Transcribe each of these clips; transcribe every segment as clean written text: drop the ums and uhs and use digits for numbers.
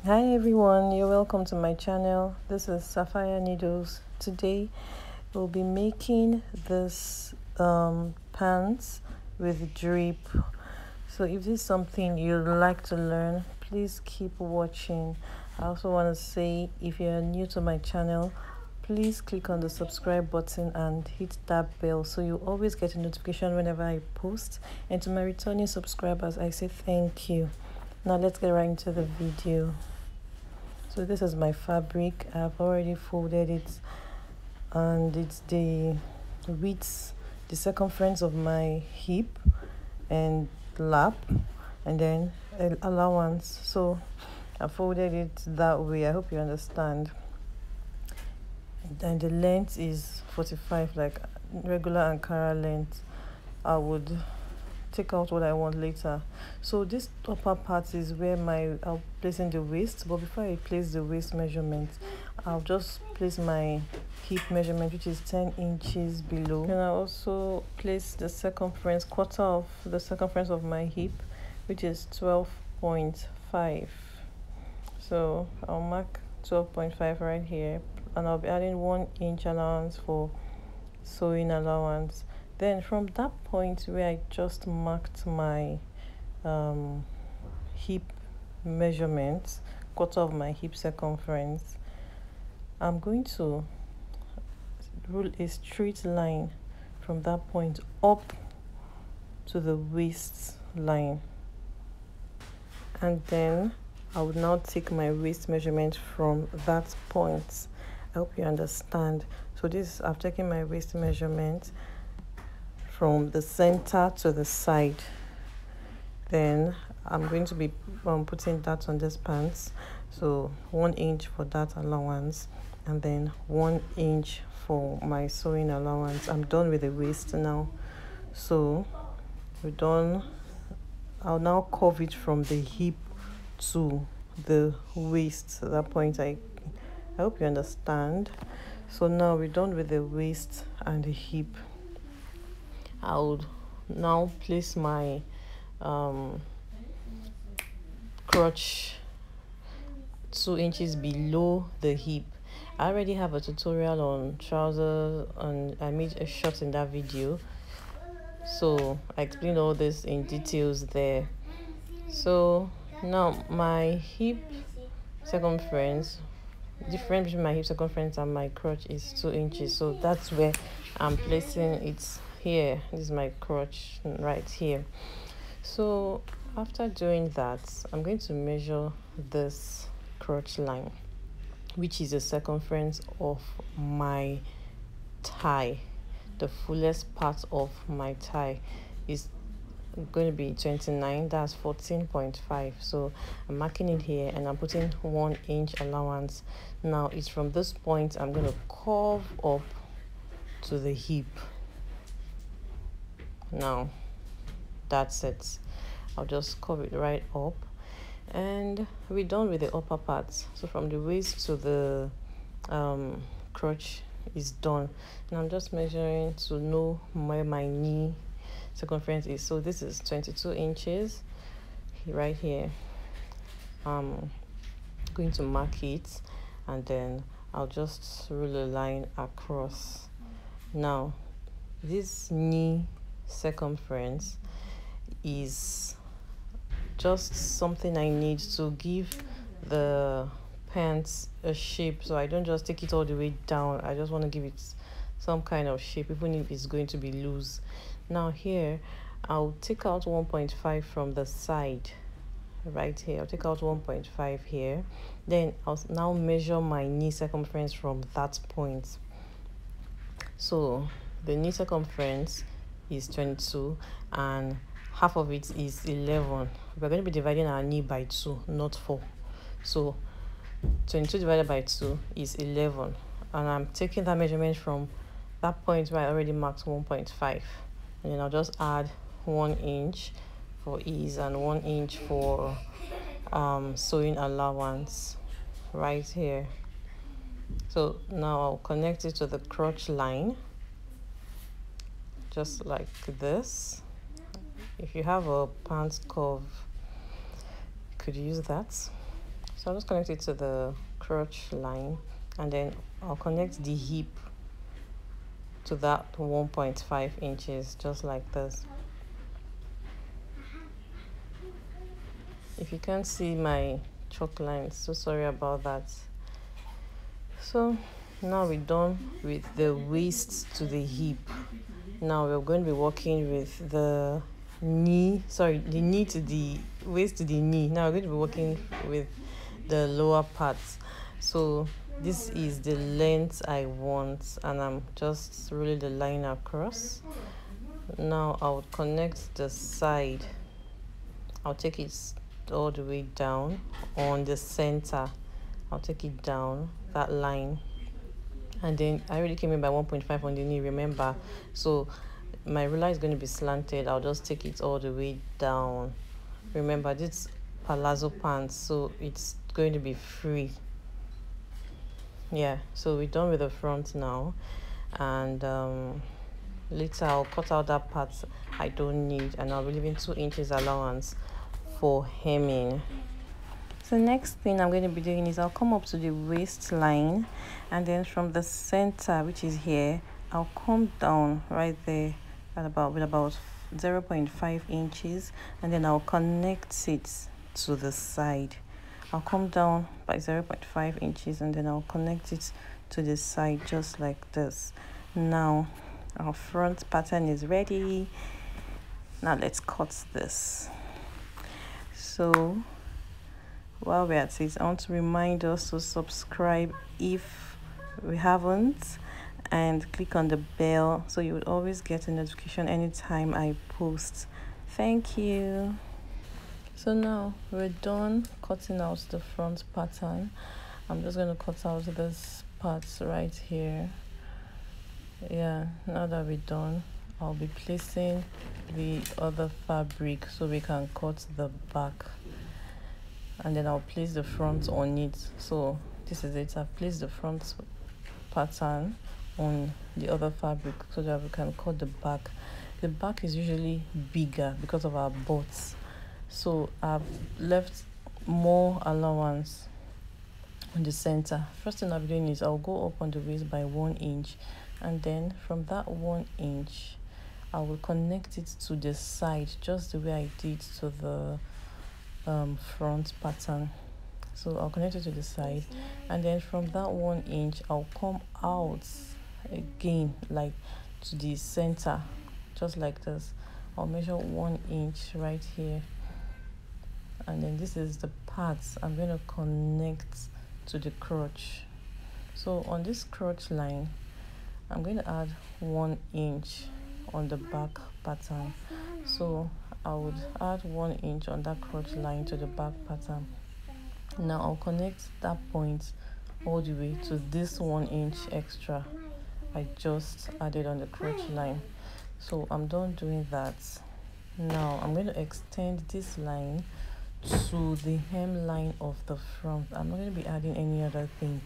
Hi everyone, you're welcome to my channel. This is Sapphire Needles. Today we'll be making this pants with drape. So if this is something you'd like to learn, please keep watching. I also want to say, if you're new to my channel, please click on the subscribe button and hit that bell so you always get a notification whenever I post. And to my returning subscribers, I say thank you. Now let's get right into the video. So this is my fabric. I've already folded it, and it's the width, the circumference of my hip and lap, and then allowance. So I folded it that way. I hope you understand. And the length is 45, like regular Ankara length. I would take out what I want later. So this upper part is where I'll place in the waist, but before I place the waist measurement, I'll just place my hip measurement, which is 10 inches below. And I also place the circumference, quarter of the circumference of my hip, which is 12.5. So I'll mark 12.5 right here, and I'll be adding 1 inch allowance for sewing allowance. Then from that point where I just marked my hip measurements, quarter of my hip circumference, I'm going to rule a straight line from that point up to the waist line, and then I would now take my waist measurement from that point. I hope you understand. So this, I've taken my waist measurement from the center to the side. Then I'm going to be putting that on this pants. So 1 inch for that allowance, and then 1 inch for my sewing allowance. I'm done with the waist now. So we're done. I'll now curve it from the hip to the waist. At that point, I hope you understand. So now we're done with the waist and the hip. I would now place my crotch 2 inches below the hip. I already have a tutorial on trousers, and I made a shot in that video, so I explained all this in details there. So now my hip circumference, difference between my hip circumference and my crotch is 2 inches, so that's where I'm placing it. Here, this is my crotch right here. So after doing that, I'm going to measure this crotch line, which is the circumference of my thigh. The fullest part of my thigh is going to be 29, that's 14.5. so I'm marking it here, and I'm putting 1 inch allowance. Now it's from this point I'm going to curve up to the hip. Now that's it. I'll just curve it right up, and we're done with the upper part. So from the waist to the crotch is done. And I'm just measuring to know where my knee circumference is. So this is 22 inches right here. I'm going to mark it, and then I'll just rule a line across. Now this knee circumference is just something I need to give the pants a shape, so I don't just take it all the way down. I just want to give it some kind of shape, even if it's going to be loose. Now here I'll take out 1.5 from the side right here. I'll take out 1.5 here, then I'll now measure my knee circumference from that point. So the knee circumference is 22, and half of it is 11. We're going to be dividing our knee by 2, not 4. So 22 divided by 2 is 11, and I'm taking that measurement from that point where I already marked 1.5, and then I'll just add 1 inch for ease and 1 inch for sewing allowance right here. So now I'll connect it to the crotch line, just like this. If you have a pants curve, you could use that. So So I'll just connect it to the crotch line, and then I'll connect the hip to that 1.5 inches, just like this. If you can't see my chalk lines, so sorry about that. So now we're done with the waist to the hip. Now we're going to be working with the knee to the waist to the knee. Now we're going to be working with the lower parts. So this is the length I want, and I'm just rolling the line across. Now I'll connect the side. I'll take it all the way down on the center. I'll take it down that line, and then I already came in by 1.5 on the knee, remember? So my ruler is going to be slanted. I'll just take it all the way down. Remember, this palazzo pants, so it's going to be free. Yeah, so we're done with the front now, and later I'll cut out that part I don't need, and I'll be leaving 2 inches allowance for hemming. So next thing I'm going to be doing is I'll come up to the waistline, and then from the center, which is here, I'll come down right there at about 0.5 inches, and then I'll connect it to the side. I'll come down by 0.5 inches, and then I'll connect it to the side just like this. Now our front pattern is ready. Now let's cut this. So while we're at it, I want to remind us to subscribe if we haven't, and click on the bell so you would always get a notification anytime I post. Thank you. So now we're done cutting out the front pattern. I'm just going to cut out this part right here. Yeah, now that we're done, I'll be placing the other fabric so we can cut the back, and then I'll place the front on it. So this is it. I've placed the front pattern on the other fabric so that we can cut the back. The back is usually bigger because of our butts, so I've left more allowance on the center. First thing I'll be doing is I'll go up on the waist by 1 inch, and then from that 1 inch I will connect it to the side just the way I did to the front pattern. So I'll connect it to the side, and then from that 1 inch I'll come out again, like to the center, just like this. I'll measure 1 inch right here, and then this is the parts I'm going to connect to the crotch. So on this crotch line, I'm going to add 1 inch on the back pattern. So I would add 1 inch on that crotch line to the back pattern. Now I'll connect that point all the way to this 1 inch extra I just added on the crotch line. So I'm done doing that. Now I'm going to extend this line to the hem line of the front. I'm not going to be adding any other thing,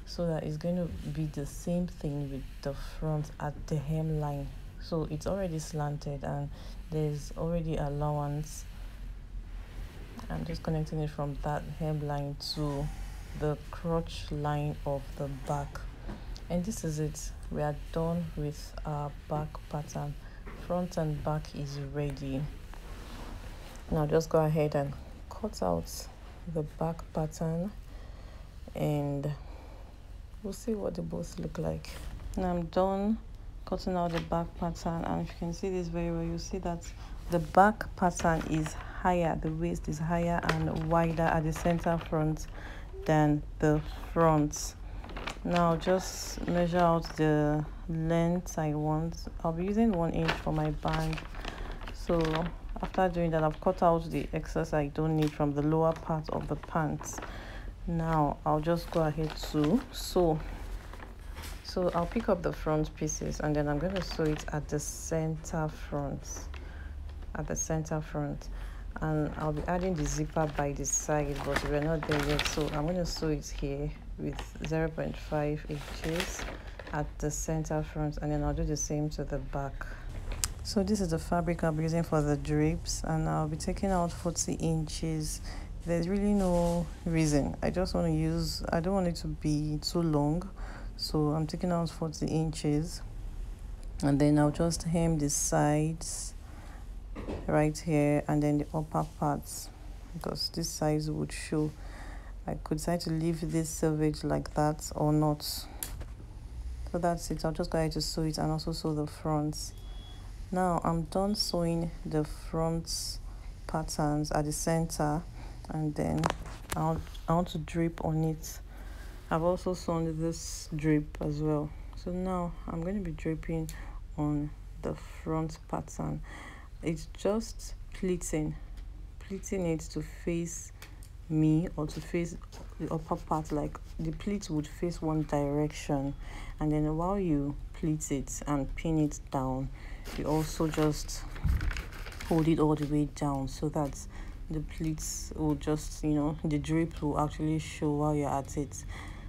so that it's going to be the same thing with the front at the hem line. So it's already slanted and there's already allowance. I'm just connecting it from that hem line to the crotch line of the back, and this is it. We are done with our back pattern. Front and back is ready. Now just go ahead and cut out the back pattern, and we'll see what they both look like. Now I'm done cutting out the back pattern, and if you can see this very well, you see that the back pattern is higher, the waist is higher and wider at the center front than the front. Now just measure out the length I want. I'll be using 1 inch for my band. So after doing that, I've cut out the excess I don't need from the lower part of the pants. Now I'll just go ahead to sew. So I'll pick up the front pieces, and then I'm going to sew it at the center front. And I'll be adding the zipper by the side, but we're not there yet, so I'm going to sew it here with 0.5 inches at the center front, and then I'll do the same to the back. So this is the fabric I'll be using for the drapes, and I'll be taking out 40 inches there's really no reason. I just want to use, I don't want it to be too long, so I'm taking out 40 inches, and then I'll just hem the sides right here and then the upper parts, because this size would show. I could decide to leave this selvage like that or not. So that's it. I'll just go ahead to sew it and also sew the fronts. Now I'm done sewing the front patterns at the center, and then I want to drape on it. I've also sewn this drape as well. So now I'm going to be draping on the front pattern. It's just pleating it to face me or to face the upper part. Like the pleat would face one direction, and then while you pleat it and pin it down, you also just hold it all the way down so that the pleats will just, you know, the drape will actually show while you're at it.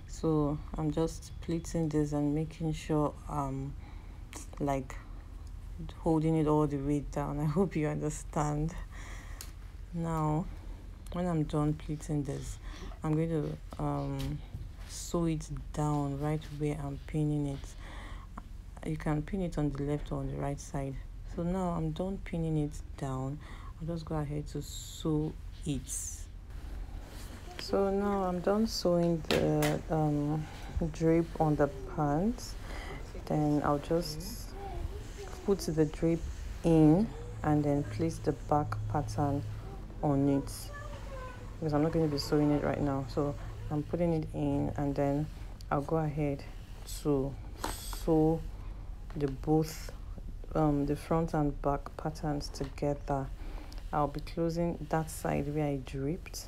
So I'm just pleating this and making sure like holding it all the way down. I hope you understand. Now when I'm done pleating this, I'm going to sew it down right where I'm pinning it. You can pin it on the left or on the right side. So now I'm done pinning it down. I'll just go ahead to sew it. So now I'm done sewing the drape on the pants. Then I'll just put the drape in and then place the back pattern on it, because I'm not going to be sewing it right now. So I'm putting it in, and then I'll go ahead to sew the both the front and back patterns together. I'll be closing that side where I draped.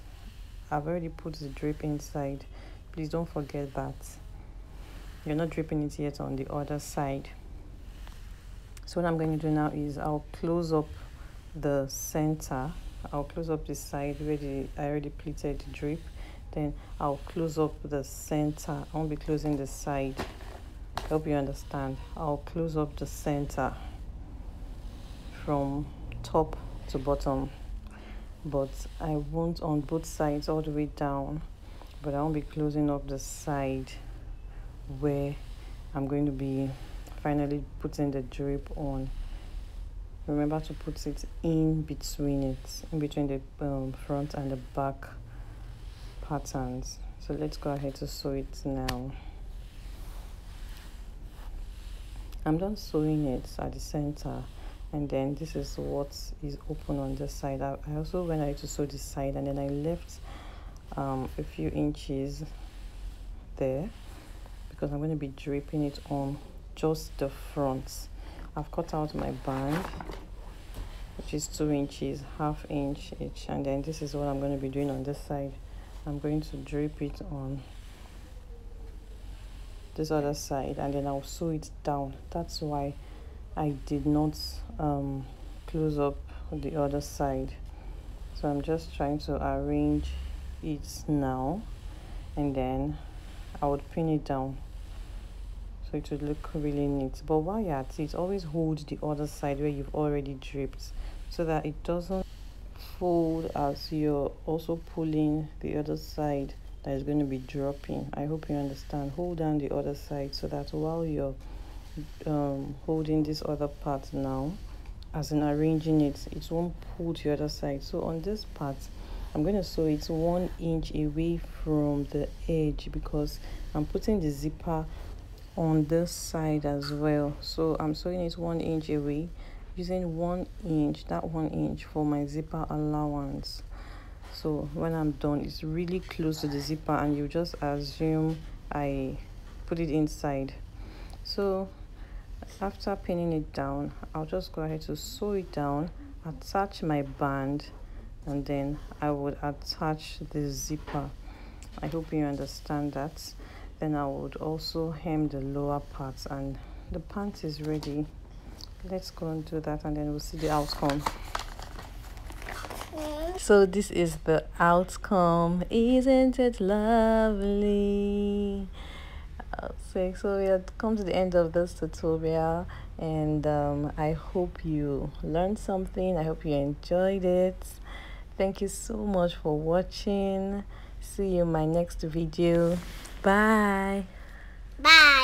I've already put the drape inside. Please don't forget that you're not draping it yet on the other side. So what I'm going to do now is I'll close up the center. I'll close up the side where I already pleated the drape. Then I'll close up the center. I won't be closing the side. I hope you understand. I'll close up the center from top to bottom, but I won't on both sides all the way down, but I won't be closing up the side where I'm going to be finally putting the drape on. Remember to put it in between the front and the back patterns. So let's go ahead to sew it now. I'm done sewing it at the center, and then this is what is open on this side. I also went ahead to sew this side, and then I left a few inches there because I'm going to be draping it on just the front. I've cut out my band, which is 2 inches, ½ inch each, and then this is what I'm going to be doing on this side. I'm going to drape it on this other side, and then I'll sew it down. That's why I did not close up the other side. So I'm just trying to arrange it now, and then I would pin it down so it would look really neat. But while you're at it, always hold the other side where you've already draped so that it doesn't fold as you're also pulling the other side that is going to be dropping. I hope you understand. Hold down the other side so that while you're holding this other part now, as in arranging it, it won't pull the other side. So on this part, I'm going to sew it 1 inch away from the edge because I'm putting the zipper on this side as well. So I'm sewing it 1 inch away, using 1 inch, that 1 inch for my zipper allowance. So when I'm done, it's really close to the zipper, and you just assume I put it inside. So after pinning it down, I'll just go ahead to sew it down, attach my band, and then I would attach the zipper. I hope you understand that. Then I would also hem the lower parts, and the pants is ready. Let's go and do that, and then we'll see the outcome. So this is the outcome. Isn't it lovely? So we have come to the end of this tutorial, and I hope you learned something. I hope you enjoyed it. Thank you so much for watching. See you in my next video. Bye. Bye.